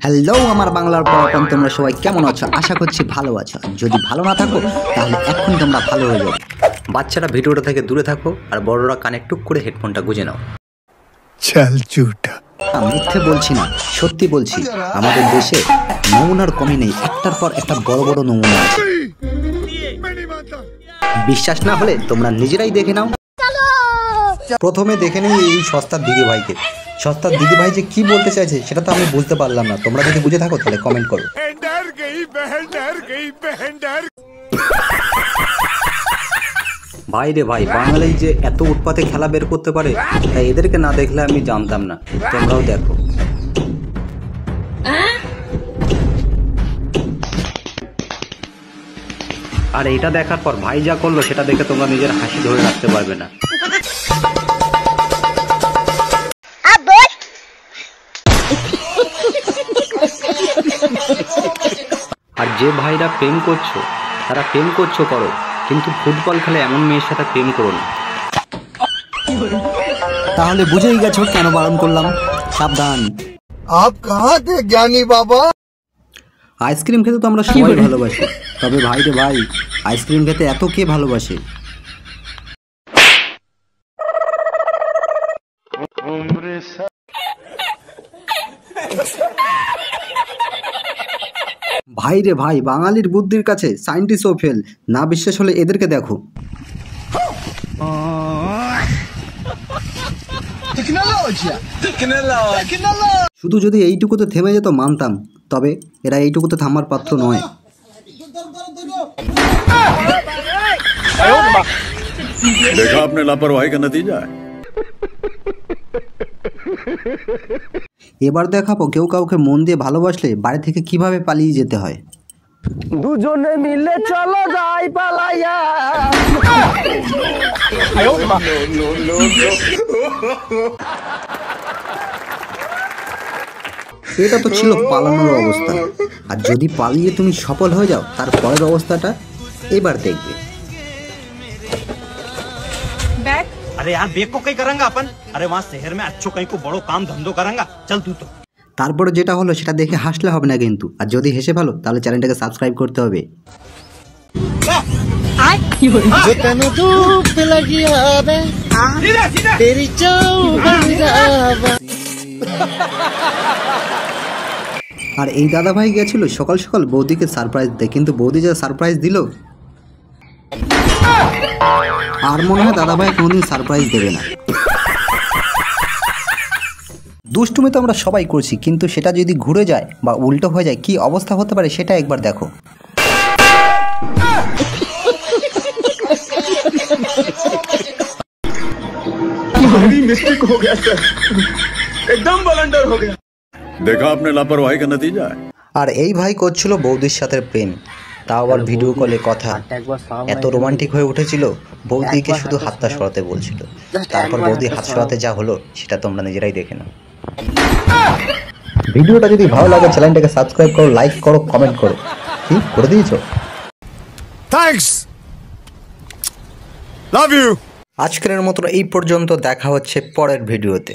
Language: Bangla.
হ্যালো আমার বাংলার পড়াপন, তোমরা সবাই কেমন আছো? আশা করছি ভালো আছো। যদি ভালো না থাকো তাহলে এখন তোমরা ভালো হয়ে যাবে। বাচ্চারা ভিডিওটা থেকে দূরে থাকো আর বড়রা কানে টুক করে হেডফোনটা গুঁজে নাও। চল চুটা, মিথ্যে বলছি না, সত্যি বলছি। আমাদের দেশে নমুনার কমি নেই, একটার পর একটা বড় বড় নমুনা আছে। বিশ্বাস না হলে তোমরা নিজেরাই দেখে নাও। প্রথমে দেখে নেই এই সস্তার দিদিভাইকে। সস্তার দিদিভাই যে কি বলতে চাইছে সেটা তো আমি বুঝতে পারলাম না। তোমরা যদি বুঝে থাকো তাহলে কমেন্ট করো। ভাই রে ভাই, বাঙালি যে এত উৎপাতে খেলা বের করতে পারে তাই এদেরকে না দেখলে আমি জানতাম না। তোমরাও দেখো। আর এটা দেখার পর ভাই যা করলো সেটা দেখে তোমরা নিজের হাসি ধরে রাখতে পারবে না। আর যে ভাইরা প্রেম করছো তারা প্রেম করছো করো, কিন্তু ফুটবল খেলে এমন মেয়ের সাথে প্রেম করো না। তাহলে বুঝেই গেছো কেন বারণ করলাম। সাবধান। আপ কাহা তে জ্ঞানী বাবা? আইসক্রিম খেতে তো আমরা সবাই ভালোবাসি, তবে ভাই রে ভাই, আইসক্রিম খেতে এত কে ভালোবাসে? ভাই রে ভাই, বাঙালির বুদ্ধির কাছে সায়েন্টিস্টও ফেল। না বিশ্বাস হলে এদেরকে দেখো। শুধু যদি এইটুকুতে থেমে যেত মানতাম, তবে এরা এইটুকুতে থামার পাত্র নয়। देखा आपने लापरवाही का नतीजा है। এবার দেখাবো কেউ কাউকে মন দিয়ে ভালোবাসলে বাড়ি থেকে কিভাবে পালিয়ে যেতে হয়। দুজনে মিলে চলো যাই পালাইয়া। এটা তো ছিল পালানোর অবস্থা, আর যদি পালিয়ে তুমি সফল হয়ে যাও তার পরের অবস্থাটা এবার দেখবে। अरे यार बेक को कहीं करेंगे अपन। अरे वहाँ शहर में अच्छो कहीं को बड़ो काम धंधो करेंगे। चल तू तो। তারপরে যেটা হলো সেটা দেখে হাসলে হবে না কিন্তু, আর যদি হেসে ভালো তাহলে চ্যানেলটাকে সাবস্ক্রাইব করতে হবে। আর এই দাদা ভাই গেছিল সকাল সকাল বৌদিকে সারপ্রাইজ দেয়, কিন্তু বৌদি যা সারপ্রাইজ দিল, আর মনে হয় দাদা ভাই কোনোদিন সারপ্রাইজ দেবে না। দুষ্টুমি তো আমরা সবাই করছি, কিন্তু সেটা যদি ঘুরে যায় বা উল্টো হয়ে যায় কি অবস্থা হতে পারে সেটা একবার দেখো। एकदम ब्लंडर हो गया। देखा आपने लापरवाही का नतीजा है। আর এই ভাই করছিল বৌদির সাথে প্রেম, তাও আবার ভিডিও কলে কথা। এত রোমান্টিক হয়ে উঠেছিল, বৌদিকে শুধু হাতটা সরাতে বলছিল। তারপর বৌদি হাত সরাতে যা হলো সেটা তোমরা নিজেরাই দেখে নাও। ভিডিওটা যদি ভালো লাগে চ্যানেলটাকে সাবস্ক্রাইব করো, লাইক করো, কমেন্ট করো। কি করে দিয়েছো? Thanks, love you. আজকের মতো এই পর্যন্ত, দেখা হচ্ছে পরের ভিডিওতে।